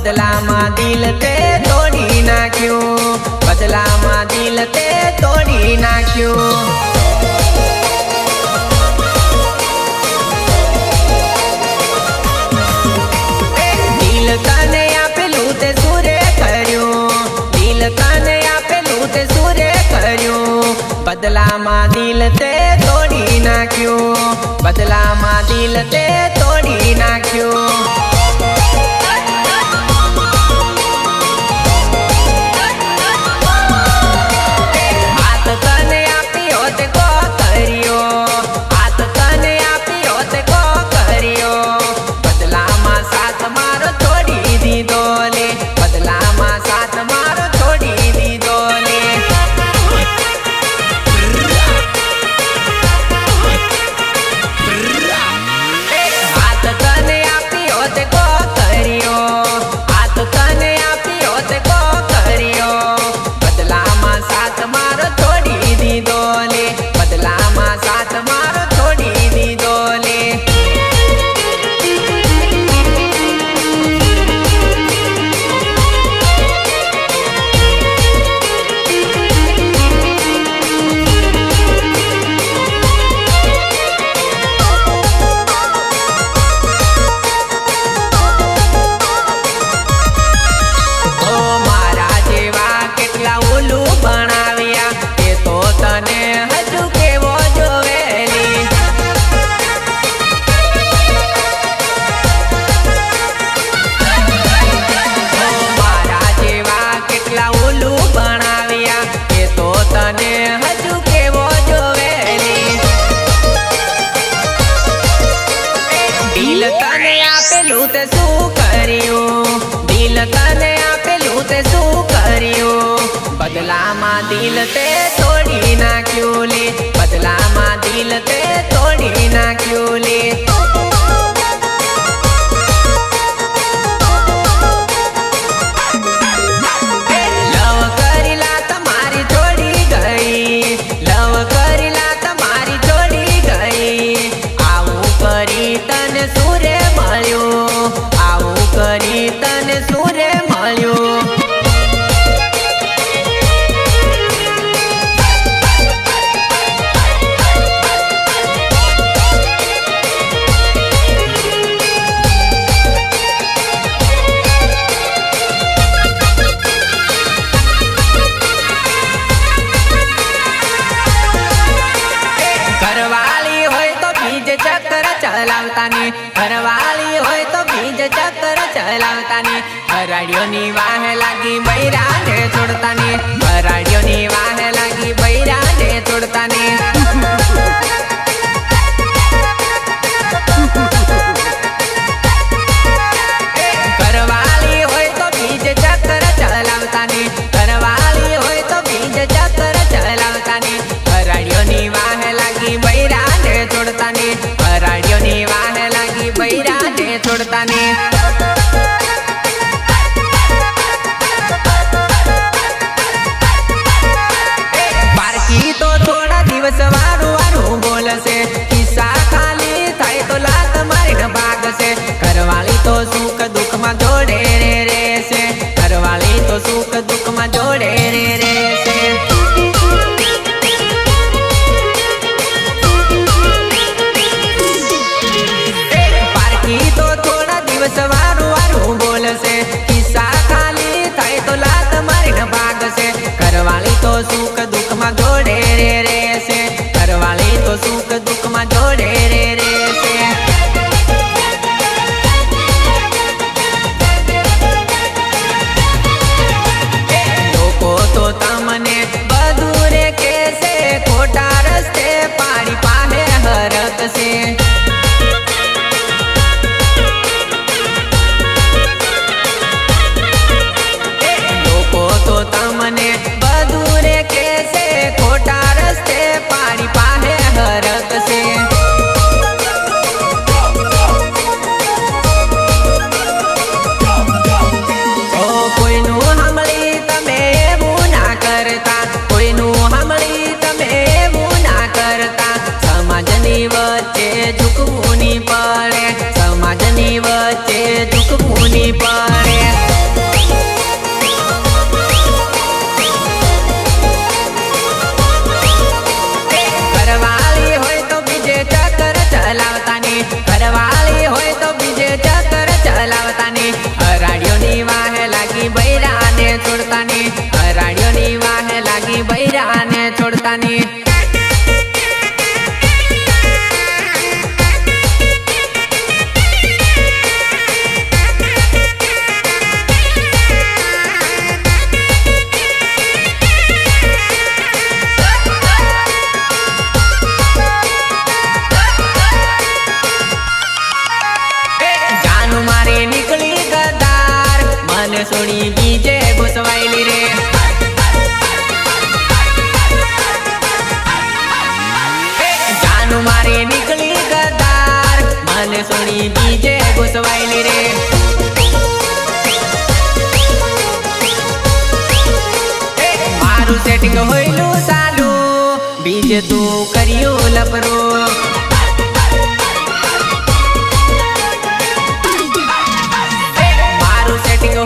બદલામાં દિલ તે તોડી નાખ્યું, બદલામાં દિલ તે તોડી નાખ્યું. દિલ તને આપેલું તે સુરે કર્યું, દિલ તને આપેલું તે સુરે કર્યું. બદલામાં દિલ તે તોડી નાખ્યું, બદલામાં દિલ તે તોડી નાખ્યું. હાથ તને આપ્યો તે કો કર્યો, હાથ તને આપ્યો તે કો કર્યો. બદલામાં સાથ મારો છોડી દીધો લે, બદલામાં સાથ મારો છોડી દીધો લે. હાથ તને આપ્યો તે કો કર્યો, હાથ તને આપ્યો તે કો કર્યો. બદલામાં સાથ મારો છોડી દીધો લે, બદલામાં સાથ મારો છોડી દીધો લે. દિલ તને આપેલું તે શું કર્યું, દિલ તને આપેલું તે શું કર્યું. બદલામાં દિલ તે તોડી નાખ્યું લે, બદલામાં દિલ તે તોડી નાખ્યું લે. લવ કરેલા તમારી છોડી ગઈ, લવ કરેલા તમારી છોડી ગઈ. આવું કરી તને સુરે મળ્યું, આવું કરી તને સુરે મળ્યું. ઘરવાળી હોય તો બીજ ચક્કર ચલાવતાની, ઘરવાળી હોય તો બીજ ચક્કર ચલાવતાની. હરાડીઓની વાહ લાગી બૈરાને છોડતાની, હરાડીઓની વાહ લાગી બૈરાને છોડતાની. ઘરવાળી હોય તો બીજ ચક્કર ચલાવતાની, ઘરવાળી હોય તો બીજ ચક્કર ચલાવતાની. હરાડીઓની વાહ લાગી બૈરાને છોડતાની, હરાડીઓની વાહ લાગી બૈરાને છોડતાની. બારકી તો થોડા દિવસ વારું વારું બોલશે, કિસ્સા ખાલી થાય તો લાત મારીને ભાગશે. ઘરવાળી તો સુખ દુઃખમાં જોડે રે રહેશે, ઘરવાળી તો સુખ દુઃખમાં જોડે રે રહેશે. બારકી તો થોડા દિવસ વારું વારું બોલશે, કિસ્સા ખાલી થાય તો લાત મારીને ભાગશે. ઘરવાળી તો સુખ દુઃખમાં જોડે રે રહેશે, ઘરવાળી તો સુખ દુઃખમાં જોડે રે રહેશે. મોટાની. જાનું મારી નીકળી ગદાર મને છોડી બીજે ઘુસવાયેલી રે. જાનું મારી નીકળી ગદાર મને છોડી બીજે ઘુસવાયેલી રે. મારું સેટિંગ હોયલું ચાલુ બીજે તું કર્યું લપરું.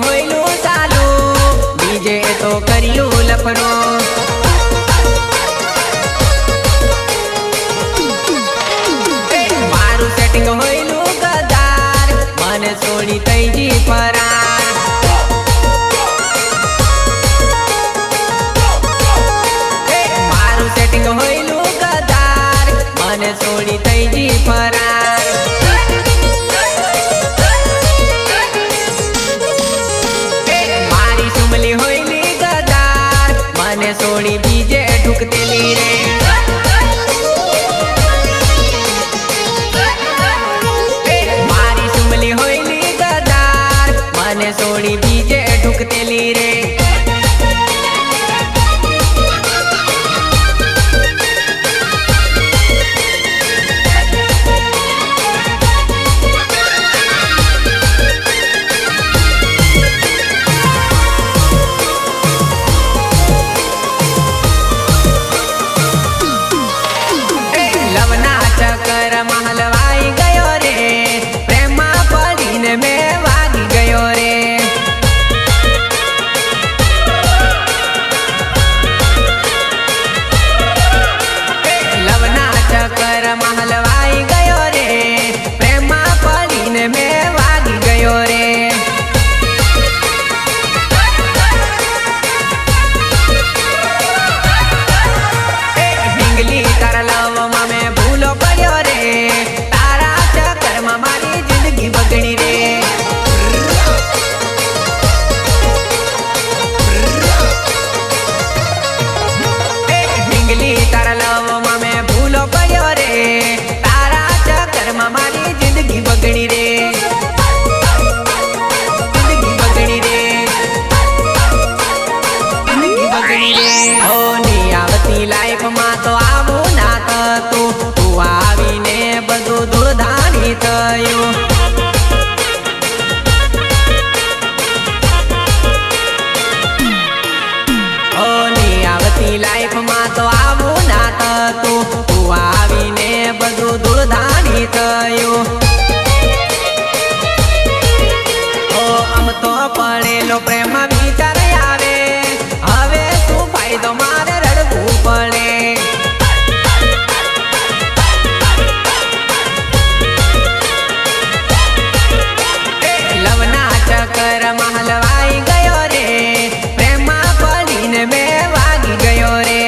હોયલું ચાલુ બીજે તો કર્યું લફરું. મારું સેટિંગ હોયલું ગદાર મને છોડી તૈજી ફરાર. મારું સેટિંગ હોયલું ગદાર મને છોડી તૈજી ફરાર. હોયલી ગદાર મને છોડી બીજે ઢુકતેલી રે. મારી સુમલી હોયલી ગદાર મને છોડી બીજે ઢુકતેલી રે. ચક્કર હલવાઈ ગયો રે પ્રેમમાં પડીને મેં વાગી ગયો રે. લવના ચક્કર હલવાઈ ગયો રે પ્રેમમાં પડીને મેં વાગી ગયો રે. ઢીંગલી તારા લવમાં મેં ભૂલો પડ્યો રે. તારા ચક્કરમાં મારી જિંદગી બગડી રે. ઢીંગલી તારા લવમાં મેં ભૂલો પડ્યો રે. તારા ચક્કરમાં મારી જિંદગી બગડી રે. જિંદગી બગડી રે. જિંદગી બગડી રે. હો ની આવતી લાઈફમાં તો આવું ના થતું. તું આવીને બધું ધૂળધાણી થયું. હો ની આવતી લાઈફમાં તો આવું ના થતું. તું આવીને બધું ધૂળધાણી થયું. ઓ આમ તો પડેલો પ્રેમ વિચાર આવે હવે શું ફાયદો મારે રડવું પડે. લવના ચક્કર હલવાઈ ગયો રે પ્રેમમાં પડીને મેં વાગી ગયો રે.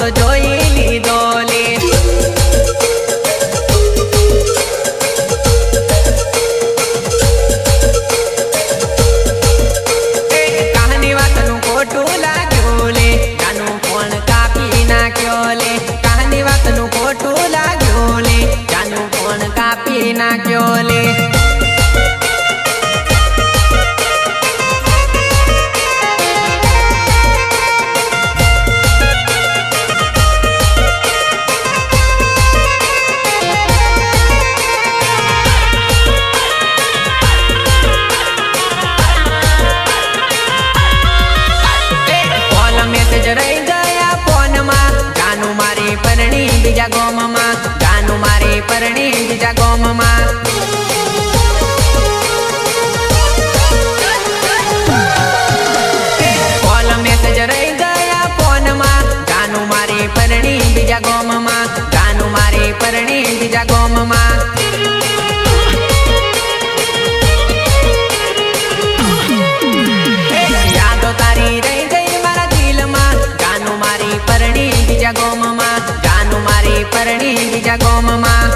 તો જોઈ લીધો લે. કહાની વાતનું ખોટું લાગ્યું લે, જાનું ફોન કાપી નાખ્યો લે. કહાની વાતનું ખોટું લાગ્યું લે, જાનું ફોન કાપી નાખ્યો લે. રહી ગયા ફોનમાં, જાનું મારી પરણી બીજા ગોમમાં, જાનું મારી પરણી બીજા ગોમમાં. કોલ મેસેજ રહી ગયા ફોનમાં, જાનું મારી પરણી બીજા ગોમમાં, જાનું મારી પરણી બીજા ગોમમાં. યાદો તારી રહી ગઈ મારા દિલમાં, જાનું મારી પરણી બીજા ગોમમાં, જાનું મારી પરણી બીજા ગોમમાં.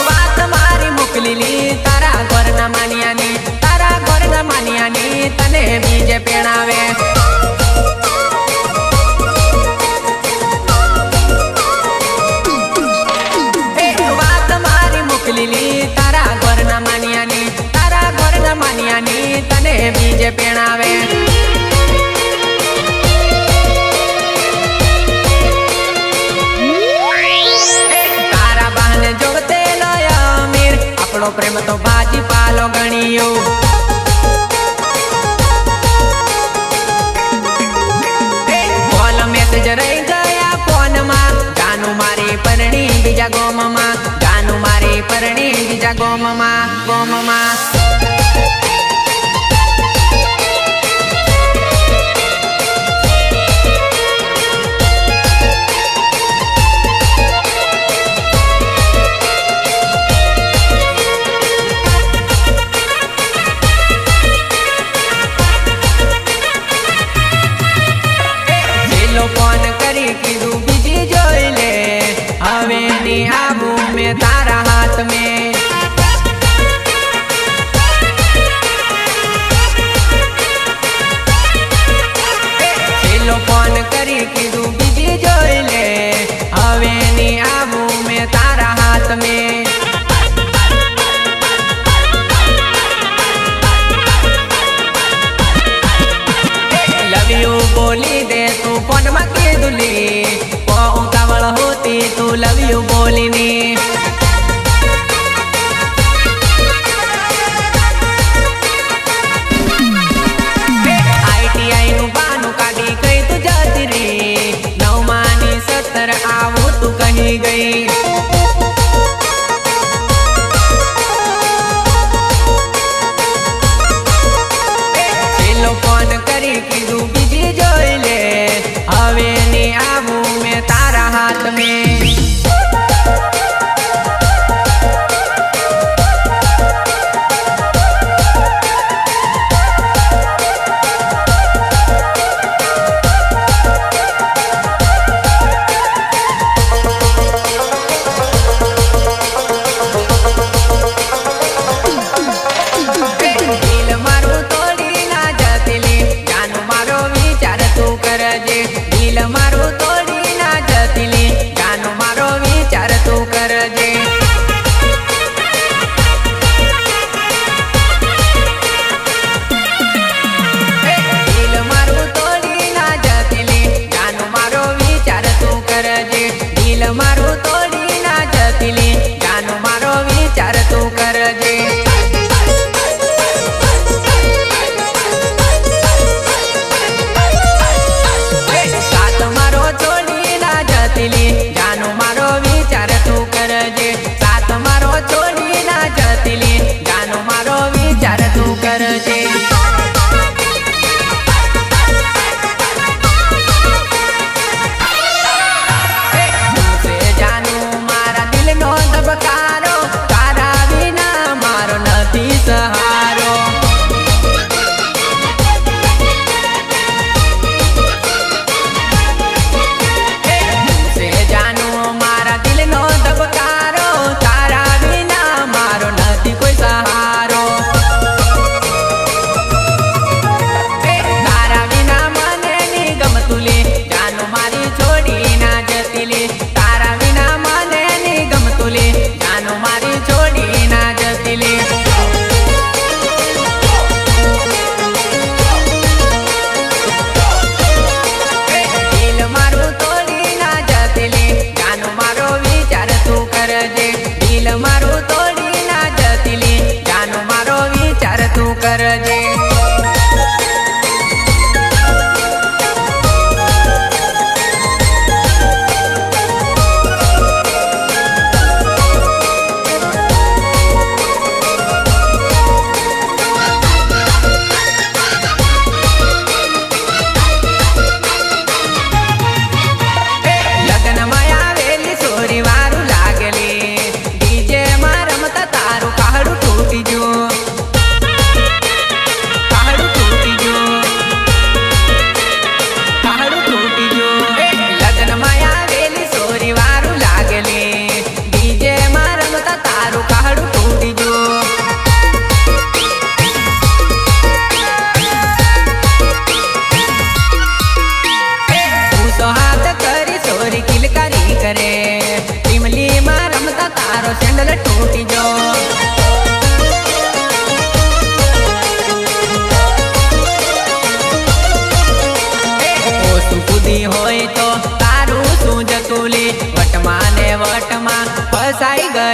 વાત મારી મોકલીલી તારા ઘરના માનિયાની, તારા ઘરના માનિયાની તને બીજે પેણાવે. વાત મારી મોકલીલી તારા ઘરના માનિયાની, તારા ઘરના માનિયાની તને બીજે પેણાવે. તારા બહાને જોગતે લોય અમીર, આપણો પ્રેમ તો ભાજી પાલો ગણ્યો. કોલ મેસેજ રહી ગયા ફોનમાં, જાનું મારી પરણી બીજા ગોમમાં, જાનું મારી પરણી બીજા ગોમમાં, ગોમમાં. ફોન કરી કીધું બીજી જોઈ લે, હવે ની આવું મેં તારા હાથ મેં. છેલ્લો ફોન કરી કીધું બીજી જોઈ લે, હવે ની આવું મેં તારા હાથ મેં. લવ યુ બોલી દે તું ફોનમાં કીધું લી, ઉતાવળ હોતી તું લવ યુ બોલીની. ITI નું બાનું કાઢી કઈ તું જતી રી, 9માની 17 આવું તું કહી ગઈ. છેલ્લો ફોન કરી કીધું બીજી જોઈ લે, હવે ની આવું મેં તારા હાથ મેં.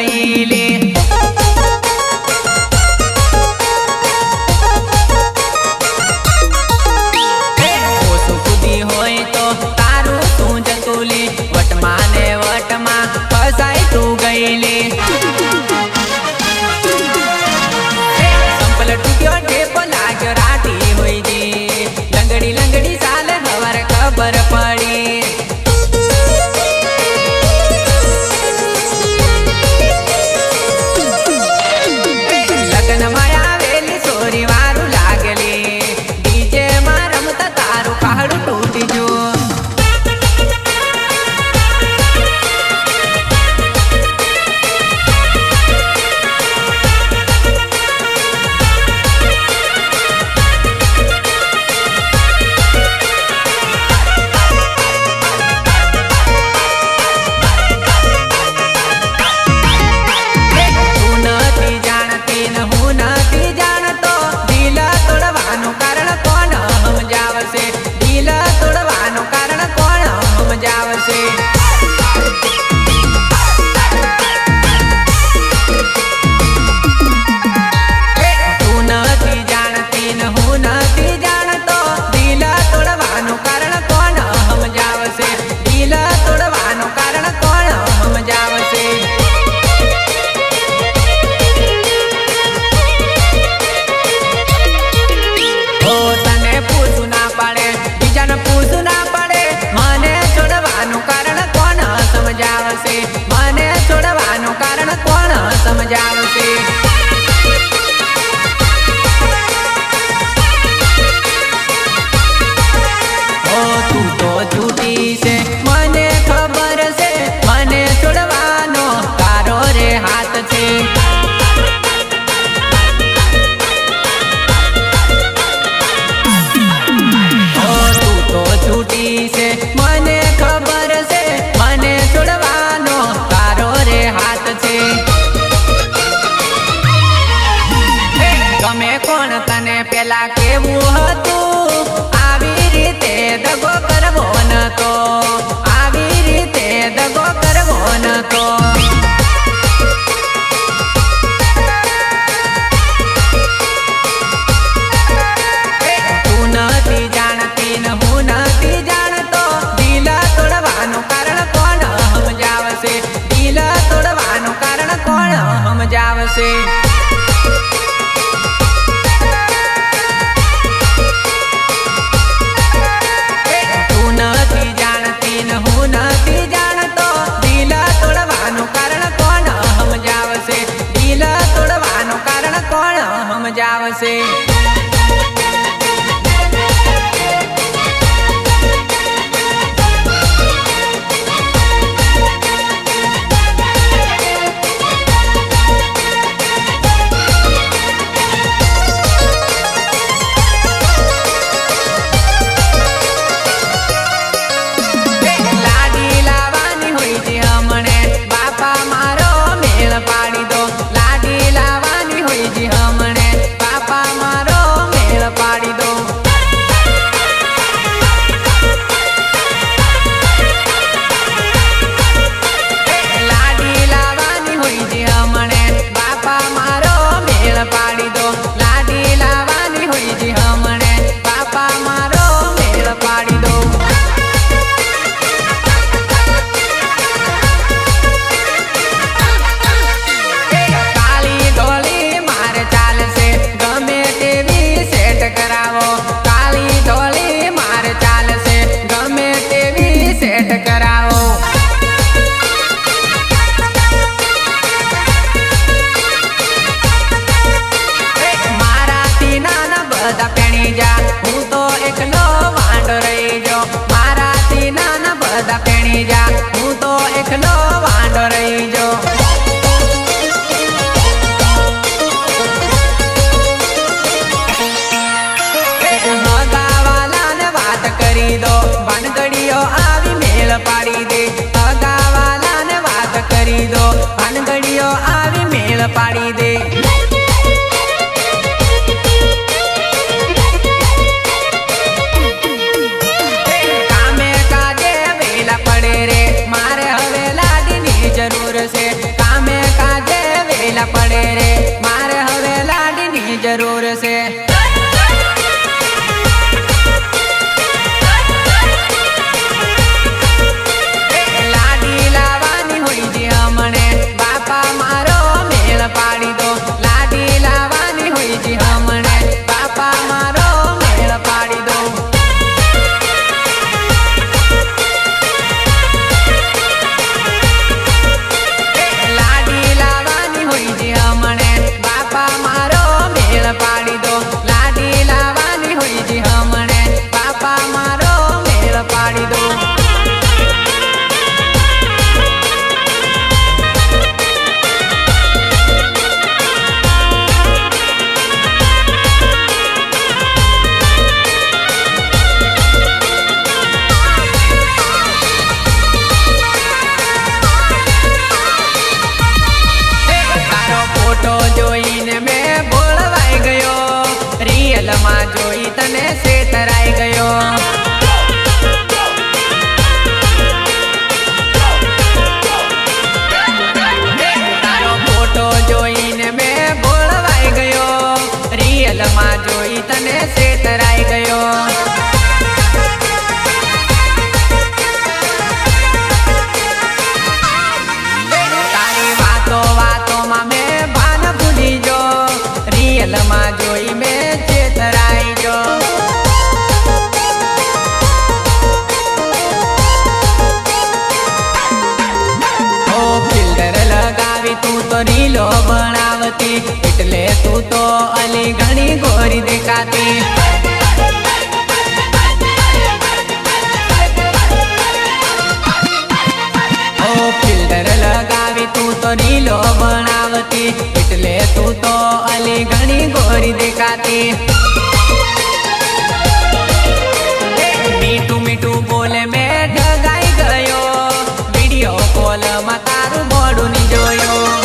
ગઈલે ઓછું કૂદી હોય તો તારું તું જતું લે વટમાં ને વટમાં ફસાય તું ગઈલે સંપલ તૂટ્યો ટેપ લાગ્યો રાટી હોય જી લંગડી લંગડી ચાલે હવાર ખબર પડી મને છોડવાનું કારણ કોણ સમજાવશે ઓ તું તો જૂઠી છે મને ખબર છે મને છોડવાનો તારો રે હાથ છે ઓ તું તો જૂઠી છે મને ખબર છે મને છોડવાનો તારો રે હાથ છે ગમે કોણ તને પેલા કેવું હતું આવી રીતે દગો કરવો નતો આવી રીતે દગો કરવો નતો તું નથી જાણતી ને હું નથી જાણતો દિલ તોડવાનું કારણ કોણ સમજાવશે દિલ તોડવાનું કારણ કોણ સમજાવશે તું નથી જાણતી ને હું નથી જાણતો દિલ તોડવાનું કારણ કોણ સમજાવશે દિલ તોડવાનું કારણ કોણ સમજાવશે પાડી દો લાડી લાવવાની હોય જી હમણે પાપા મારો મેળ પાડી દો લાડી લાવવાની હોય જી હમણે બાપા મારો મેળ પાડી દો લાડી લાવવાની હોય જી હમણે બાપા મારો મેળ પાડી દો કરાવો કાલી ધોળી માર ચાલશે ગમે તેવી સેટ કરાવો મારાથી નાના બધા પેણી જા હું તો એકલો વાંઢો રહી જો મારાથી નાના બધા પેણી જા હું તો એકલો વાંઢો રહી જો કરી દો ભાનગડીઓ આવી મેળ પાડી દે અગાવાલાને વાત કરી દો ભાનગડીઓ આવી મેળ પાડી દે કામે કાજે વેલા પડે રે મારે હવે લાડીની જરૂર છે કામે કાજે રિયલમાં જોઈ તને છેતરાઈ ગયો. તારો ફોટો જોઈને મેં ભોળવાઈ ગયો. રિયલમાં જોઈ તને છેતરાઈ ગયો. રિયલમાં જોઈ મેં છેતરાઈ જો. ઓ ફિલ્ટર લગાવી તું તો રીલો બનાવતી, એટલે તું તો અલી ઘણી ગોરી દેખાતી. ઓ ફિલ્ટર લગાવી તું તો રીલો બનાવતી, એટલે તું તો અલી ઘણી ગોરી દેખાતી. મીઠું મીઠું બોલે મેં ઢગાઈ ગયો. વિડીયો કોલમાં તારું મોઢું ની જોયું.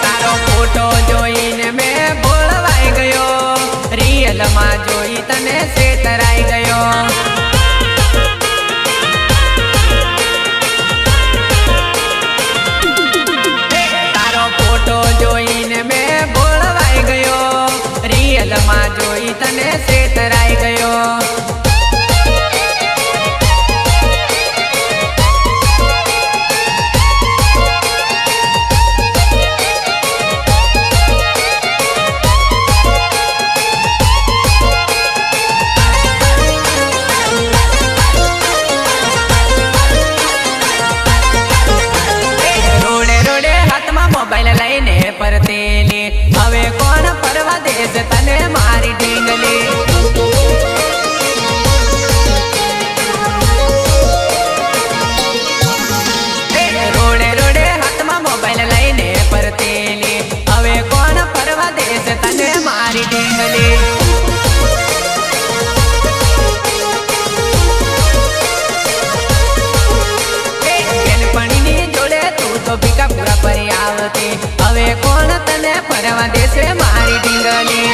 તારો ફોટો જોઈને મેં ભોળવાઈ ગયો. રિયલમાં જોઈ તને છેતરાઈ ગયો. જોઈને મેં ભોળવાઈ ગયો. રિયલમાં જોઈ તને છેતરાઈ ગયો. મોબાઈલ લઈને પરતેલી, હવે કોણ પરવા દેશે તને મારી ઢીંગલી. રોડે રોડે હાથમાં મોબાઈલ લઈને પરતેલી, હવે કોણ પરવા દેશે તને મારી ઢીંગલી. ભીકા પૂરા પરી આવતી, હવે કોણ તને ફરવા દેશે મારી ઢીંગલી.